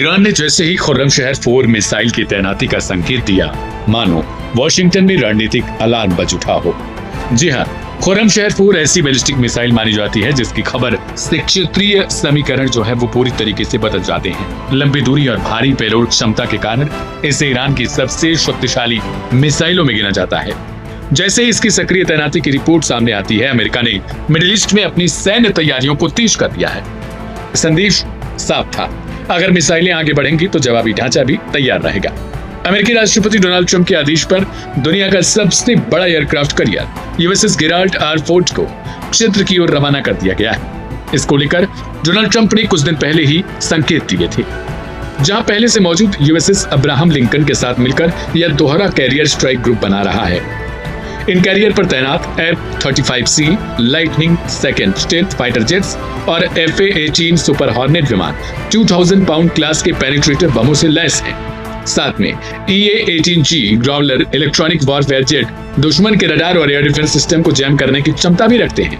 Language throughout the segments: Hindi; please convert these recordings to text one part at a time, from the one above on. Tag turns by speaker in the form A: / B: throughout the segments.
A: ईरान ने जैसे ही खुर्रमशहर 4 मिसाइल की तैनाती का संकेत दिया, मानो वॉशिंगटन में रणनीतिक अलार्म बज उठा हो। जी हाँ, खुर्रमशहर 4 ऐसी बैलिस्टिक मिसाइल मानी जाती है जिसकी खबर से क्षेत्रीय समीकरण जो है वो पूरी तरीके से बदल जाते हैं। लंबी दूरी और भारी पेलोड क्षमता के कारण इसे ईरान की सबसे शक्तिशाली मिसाइलों में गिना जाता है। जैसे ही इसकी सक्रिय तैनाती की रिपोर्ट सामने आती है, अमेरिका ने मिडिल ईस्ट में अपनी सैन्य तैयारियों को तेज कर दिया है। संदेश साफ था, अगर मिसाइलें आगे बढ़ेंगी तो जवाबी ढांचा भी तैयार रहेगा। अमेरिकी राष्ट्रपति डोनाल्ड ट्रंप के आदेश पर दुनिया का सबसे बड़ा aircraft carrier USS Gerald R Ford को क्षेत्र की ओर रवाना कर दिया गया है। इसको लेकर डोनाल्ड ट्रंप ने कुछ दिन पहले ही संकेत दिए थे। जहां पहले से मौजूद यूएसएस अब्राहम लिंकन के साथ मिलकर यह दोहरा कैरियर स्ट्राइक ग्रुप बना रहा है। इन कैरियर पर तैनात F-35C lightning second stealth fighter jets और FA-18 सुपर हॉर्नेट विमान 2000 पाउंड क्लास के पेनिट्रेटर बमों से लैस हैं। साथ में EA-18G Growler electronic warfare jet दुश्मन के रडार और एयर डिफेंस सिस्टम को जैम करने की क्षमता भी रखते हैं।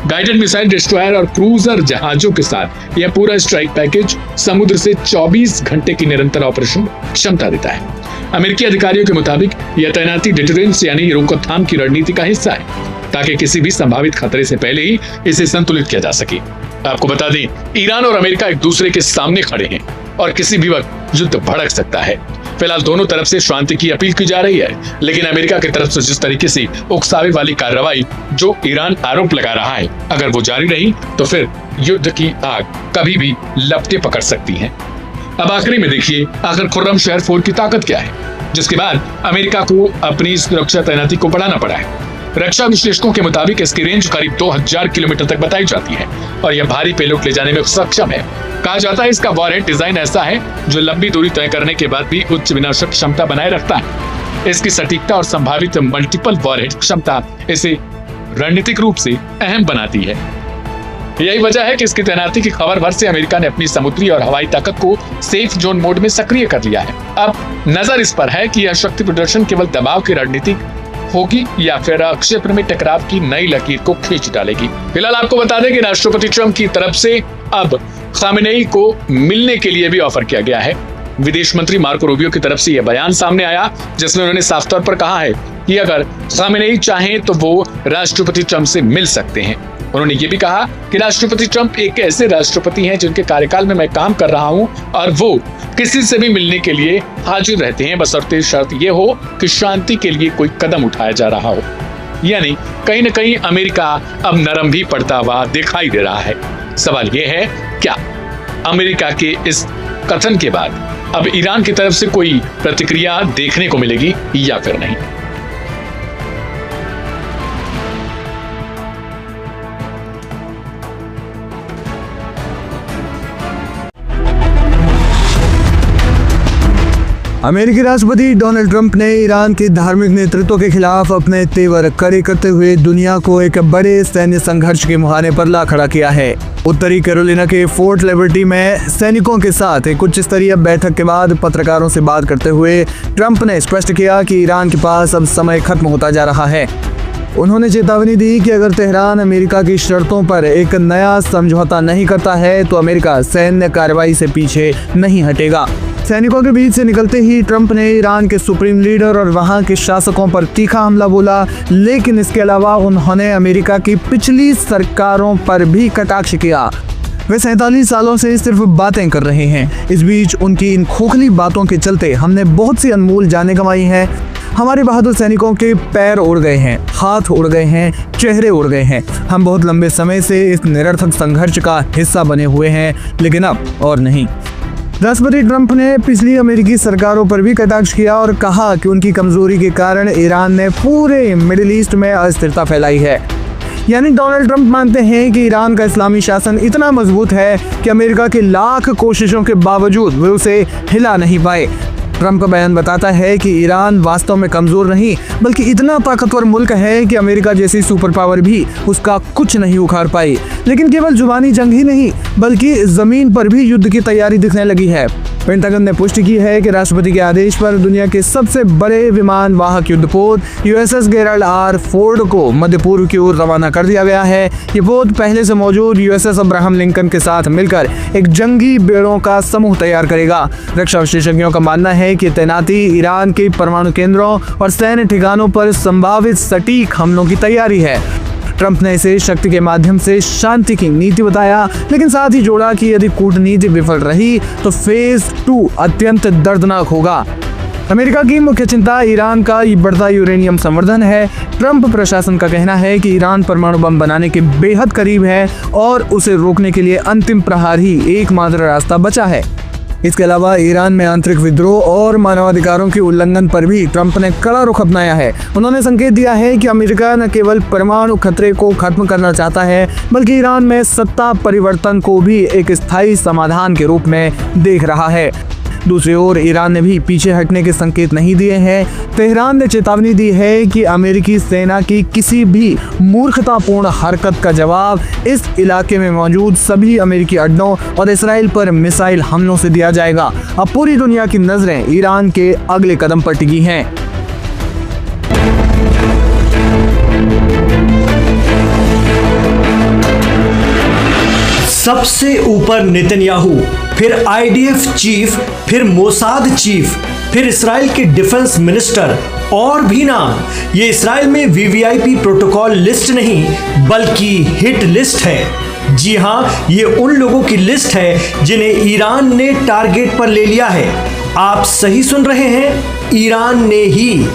A: गाइडेड मिसाइल डिस्ट्रॉयर और क्रूजर जहाजों के साथ यह पूरा स्ट्राइक पैकेज समुद्र से 24 घंटे की निरंतर ऑपरेशन क्षमता देता है। अमेरिकी अधिकारियों के मुताबिक यह तैनाती डिटरेंस यानी रोकथाम की रणनीति का हिस्सा है, ताकि किसी भी संभावित खतरे से पहले ही इसे संतुलित किया जा सके। आपको बता दें, ईरान और अमेरिका एक दूसरे के सामने खड़े हैं और किसी भी वक्त युद्ध भड़क सकता है। फिलहाल दोनों तरफ से शांति की अपील की जा रही है, लेकिन अमेरिका की तरफ से जिस तरीके से उकसावे वाली कार्रवाई जो ईरान आरोप लगा रहा है, अगर वो जारी रही तो फिर युद्ध की आग कभी भी लपटें पकड़ सकती है। अब आखिरी में देखिए, आखिर खुर्रमशहर 4 की ताकत क्या है, जिसके बाद अमेरिका को अपनी सुरक्षा तैनाती को बढ़ाना पड़ा है। रक्षा विश्लेषकों के मुताबिक इसकी रेंज करीब 2000 किलोमीटर तक बताई जाती है और यह भारी पेलोड ले जाने में सक्षम है। कहा जाता है इसका वॉरहेड डिजाइन ऐसा है जो लंबी दूरी तय करने के बाद भी उच्च विनाशक क्षमता बनाए रखता है। इसकी सटीकता और संभावित मल्टीपल वॉरहेड क्षमता इसे रणनीतिक रूप से अहम बनाती है। यही वजह है कि इसकी तैनाती की खबर भर से अमेरिका ने अपनी समुद्री और हवाई ताकत को सेफ जोन मोड में सक्रिय कर लिया है। अब नजर इस पर है कि यह शक्ति प्रदर्शन केवल दबाव की रणनीति होगी या फिर क्षेत्र में टकराव की नई लकीर को खींच डालेगी। फिलहाल आपको बता दें कि राष्ट्रपति ट्रंप की तरफ से अब खामेनेई को मिलने के लिए भी ऑफर किया गया है। विदेश मंत्री मार्को रूबियो की तरफ से यह बयान सामने आया, जिसमें उन्होंने साफ तौर पर कहा है कि अगर खामेनेई चाहें तो वो राष्ट्रपति ट्रंप से मिल सकते हैं। उन्होंने ये भी कहा कि राष्ट्रपति ट्रंप एक ऐसे राष्ट्रपति हैं जिनके कार्यकाल में मैं काम कर रहा हूं और वो किसी से भी मिलने के लिए हाजिर रहते हैं, बशर्ते शर्त ये हो कि शांति के लिए कोई कदम उठाया जा रहा हो। यानी कहीं न कहीं अमेरिका अब नरम भी पड़ता हुआ दिखाई दे रहा है। सवाल ये है, क्या अमेरिका के इस कथन के बाद अब ईरान की तरफ से कोई प्रतिक्रिया देखने को मिलेगी या फिर नहीं?
B: अमेरिकी राष्ट्रपति डोनाल्ड ट्रंप ने ईरान के धार्मिक नेतृत्व के खिलाफ अपने तेवर कड़े करते हुए दुनिया को एक बड़े सैन्य संघर्ष के मुहाने पर ला खड़ा किया है। उत्तरी कैरोलिना के फोर्ट लिबर्टी में सैनिकों के साथ एक उच्च स्तरीय बैठक के बाद पत्रकारों से बात करते हुए ट्रंप ने स्पष्ट किया कि ईरान के पास अब समय खत्म होता जा रहा है। उन्होंने चेतावनी दी कि अगर तेहरान अमेरिका की शर्तों पर एक नया समझौता नहीं करता है तो अमेरिका सैन्य कार्रवाई से पीछे नहीं हटेगा। सैनिकों के बीच से निकलते ही ट्रंप ने ईरान के सुप्रीम लीडर और वहां के शासकों पर तीखा हमला बोला, लेकिन इसके अलावा उन्होंने अमेरिका की पिछली सरकारों पर भी कटाक्ष किया। वे 47 सालों से सिर्फ बातें कर रहे हैं। इस बीच उनकी इन खोखली बातों के चलते हमने बहुत सी अनमोल जानें गंवाई हैं। हमारे बहादुर सैनिकों के पैर उड़ गए हैं, हाथ उड़ गए हैं, चेहरे उड़ गए हैं। हम बहुत लंबे समय से इस निरर्थक संघर्ष का हिस्सा बने हुए हैं, लेकिन अब और नहीं। राष्ट्रपति ट्रंप ने पिछली अमेरिकी सरकारों पर भी कटाक्ष किया और कहा कि उनकी कमजोरी के कारण ईरान ने पूरे मिडिल ईस्ट में अस्थिरता फैलाई है। यानी डोनाल्ड ट्रंप मानते हैं कि ईरान का इस्लामी शासन इतना मजबूत है कि अमेरिका की लाख कोशिशों के बावजूद वे उसे हिला नहीं पाए। ट्रंप का बयान बताता है कि ईरान वास्तव में कमजोर नहीं बल्कि इतना ताकतवर मुल्क है कि अमेरिका जैसी सुपर पावर भी उसका कुछ नहीं उखाड़ पाई। लेकिन केवल जुबानी जंग ही नहीं बल्कि जमीन पर भी युद्ध की तैयारी दिखने लगी है। पेंटागन ने पुष्टि की है कि राष्ट्रपति के आदेश पर दुनिया के सबसे बड़े विमान वाहक युद्धपोत USS गेराल्ड R. फोर्ड को मध्य पूर्व की ओर रवाना कर दिया गया है। ये पोत पहले से मौजूद USS अब्राहम लिंकन के साथ मिलकर एक जंगी बेड़ों का समूह तैयार करेगा। रक्षा विशेषज्ञों का मानना है कि तैनाती ईरान के परमाणु केंद्रों और सैन्य ठिकानों पर संभावित सटीक हमलों की तैयारी है। ट्रंप ने इसे शक्ति के माध्यम से शांति की नीति बताया, लेकिन साथ ही जोड़ा कि यदि कूटनीति विफल रही तो फेज 2 अत्यंत दर्दनाक होगा। अमेरिका की मुख्य चिंता ईरान का बढ़ता यूरेनियम संवर्धन है। ट्रंप प्रशासन का कहना है कि ईरान परमाणु बम बनाने के बेहद करीब है और उसे रोकने के लिए अंतिम प्रहार ही एकमात्र रास्ता बचा है। इसके अलावा ईरान में आंतरिक विद्रोह और मानवाधिकारों के उल्लंघन पर भी ट्रंप ने कड़ा रुख अपनाया है। उन्होंने संकेत दिया है कि अमेरिका न केवल परमाणु खतरे को खत्म करना चाहता है, बल्कि ईरान में सत्ता परिवर्तन को भी एक स्थायी समाधान के रूप में देख रहा है। दूसरी ओर ईरान ने भी पीछे हटने के संकेत नहीं दिए हैं। तेहरान ने चेतावनी दी है कि अमेरिकी सेना की किसी भी मूर्खतापूर्ण हरकत का जवाब इस इलाके में मौजूद सभी अमेरिकी अड्डों और इसराइल पर मिसाइल हमलों से दिया जाएगा। अब पूरी दुनिया की नजरें ईरान के अगले कदम पर टिकी हैं।
C: सबसे ऊपर नेतन्याहू, फिर IDF चीफ, फिर मोसाद चीफ, फिर इसराइल के डिफेंस मिनिस्टर और भी नाम। ये इसराइल में VVIP प्रोटोकॉल लिस्ट नहीं बल्कि हिट लिस्ट है। जी हां, ये उन लोगों की लिस्ट है जिन्हें ईरान ने टारगेट पर ले लिया है। आप सही सुन रहे हैं, ईरान ने ही।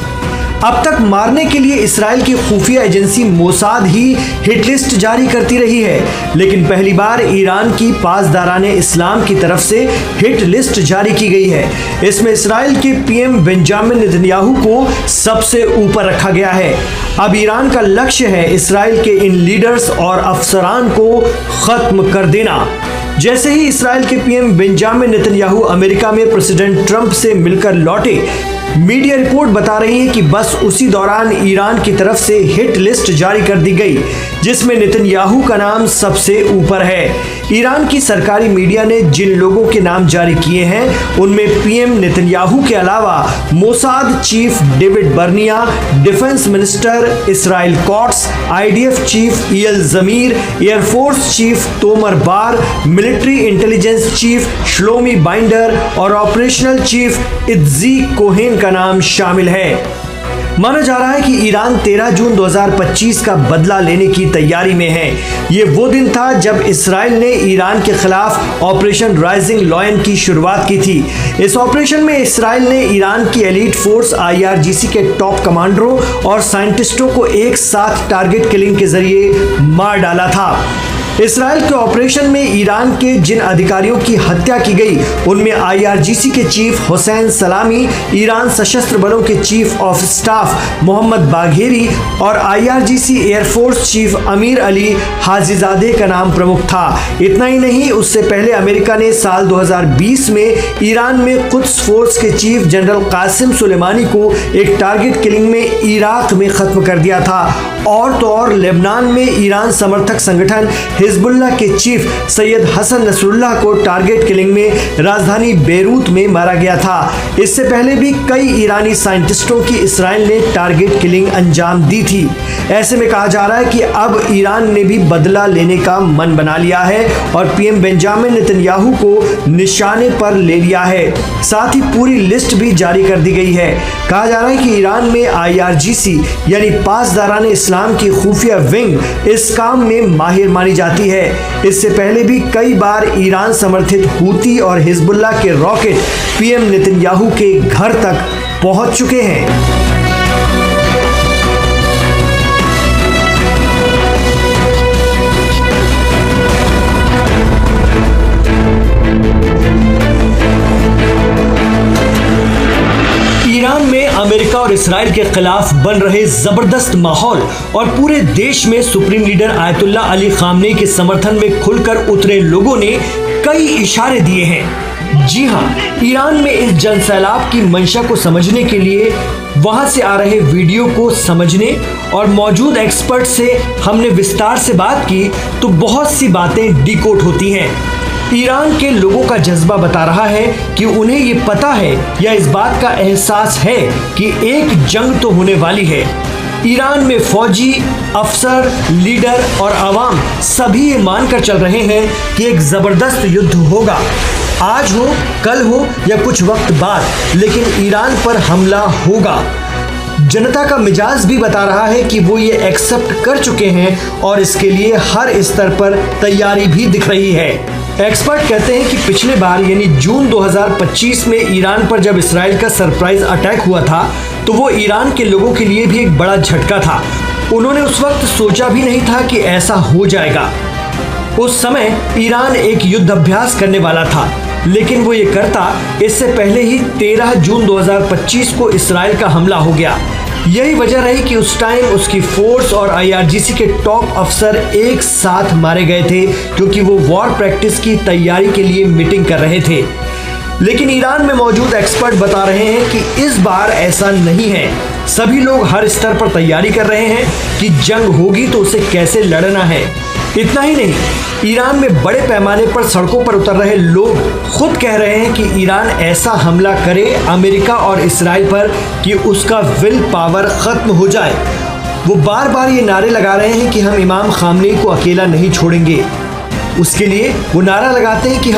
C: अब तक मारने के लिए इसराइल की खुफिया एजेंसी मोसाद ही हिट लिस्ट जारी करती रही है, लेकिन पहली बार ईरान की पासदाराने इस्लाम की तरफ से हिट लिस्ट जारी की गई है। इसमें इसराइल के PM बेंजामिन नेतन्याहू को सबसे ऊपर रखा गया है। अब ईरान का लक्ष्य है इसराइल के इन लीडर्स और अफसरान को खत्म कर देना। जैसे ही इसराइल के PM बेंजामिन नेतन्याहू अमेरिका में प्रेसिडेंट ट्रंप से मिलकर लौटे, मीडिया रिपोर्ट बता रही है कि बस उसी दौरान ईरान की तरफ से हिट लिस्ट जारी कर दी गई, जिसमें नेतन्याहू का नाम सबसे ऊपर है। ईरान की सरकारी मीडिया ने जिन लोगों के नाम जारी किए हैं उनमें PM नेतन्याहू के अलावा Mossad chief David Barnea, defence minister Israel Katz, IDF chief Eyal Zamir, air force chief Tomer Bar, military intelligence chief Shlomi Binder और ऑपरेशनल चीफ इत्जी कोहेन का नाम शामिल है। माना जा रहा है कि ईरान 13 जून 2025 का बदला लेने की तैयारी में है। ये वो दिन था जब इसराइल ने ईरान के खिलाफ ऑपरेशन राइजिंग लॉयन की शुरुआत की थी। इस ऑपरेशन में इसराइल ने ईरान की एलीट फोर्स IRGC के टॉप कमांडरों और साइंटिस्टों को एक साथ टारगेट किलिंग के जरिए मार डाला था। इसराइल के ऑपरेशन में ईरान के जिन अधिकारियों की हत्या की गई उनमें IRGC के चीफ हुसैन सलामी, ईरान सशस्त्र बलों के chief of staff Mohammad Bagheri और IRGC air force chief Amir Ali Hajizade का नाम प्रमुख था। इतना ही नहीं, उससे पहले अमेरिका ने साल 2020 में ईरान में कुद्स फोर्स के चीफ जनरल कासिम सुलेमानी को एक टारगेट किलिंग में इराक में खत्म कर दिया था। और तो और लेबनान में ईरान समर्थक संगठन हिजबुल्लाह के चीफ सैयद हसन नसरुल्लाह को टारगेट किलिंग में राजधानी बेरूत में मारा गया था। इससे पहले भी कई ईरानी साइंटिस्टों की इसराइल ने टारगेट किलिंग अंजाम दी थी। ऐसे में कहा जा रहा है कि अब ईरान ने भी बदला लेने का मन बना लिया है और PM बेंजामिन नेतन्याहू को निशाने पर ले लिया है। साथ ही पूरी लिस्ट भी जारी कर दी गई है। कहा जा रहा है कि ईरान में IRGC यानी पासदाराने इस्लाम की खुफिया विंग इस काम में माहिर मानी जाती है। इससे पहले भी कई बार ईरान समर्थित हूती और हिजबुल्लाह के रॉकेट PM नेतन्याहू के घर तक पहुंच चुके हैं। ईरान में अमेरिका और इसराइल के खिलाफ बन रहे जबरदस्त माहौल और पूरे देश में supreme leader ayatollah Ali Khamenei के समर्थन में खुलकर उतरे लोगों ने कई इशारे दिए हैं। जी हां, ईरान में इस जनसैलाब की मंशा को समझने के लिए वहां से आ रहे वीडियो को समझने और मौजूद एक्सपर्ट से हमने विस्तार से बात की तो बहुत सी बातें डिकोड होती हैं। ईरान के लोगों का जज्बा बता रहा है कि उन्हें ये पता है या इस बात का एहसास है कि एक जंग तो होने वाली है। ईरान में फौजी, अफसर, लीडर और आवाम सभी ये मानकर चल रहे हैं कि एक जबरदस्त युद्ध होगा। आज हो, कल हो या कुछ वक्त बाद, लेकिन ईरान पर हमला होगा। जनता का मिजाज भी बता रहा है कि वो ये एक्सेप्ट कर चुके हैं और इसके लिए हर स्तर पर तैयारी भी दिख रही है। एक्सपर्ट कहते हैं कि पिछले बार यानी जून 2025 में ईरान पर जब इसराइल का सरप्राइज अटैक हुआ था तो वो ईरान के लोगों के लिए भी एक बड़ा झटका था। उन्होंने उस वक्त सोचा भी नहीं था कि ऐसा हो जाएगा। उस समय ईरान एक युद्ध अभ्यास करने वाला था, लेकिन वो ये करता इससे पहले ही 13 जून 2025 को इसराइल का हमला हो गया। यही वजह रही कि उस टाइम उसकी फोर्स और IRGC के टॉप अफसर एक साथ मारे गए थे, क्योंकि वो वॉर प्रैक्टिस की तैयारी के लिए मीटिंग कर रहे थे। लेकिन ईरान में मौजूद एक्सपर्ट बता रहे हैं कि इस बार ऐसा नहीं है। सभी लोग हर स्तर पर तैयारी कर रहे हैं कि जंग होगी तो उसे कैसे लड़ना है। इतना ही नहीं, ईरान में बड़े पैमाने पर सड़कों पर उतर रहे लोग खुद कह रहे हैं कि ईरान ऐसा हमला करे अमेरिका और इसराइल पर कि उसका विल पावर खत्म हो जाए। वो बार बार ये नारे लगा रहे हैं कि हम इमाम खामनेई को अकेला नहीं छोड़ेंगे। उसके लिए वो नारा लगाते हैं कि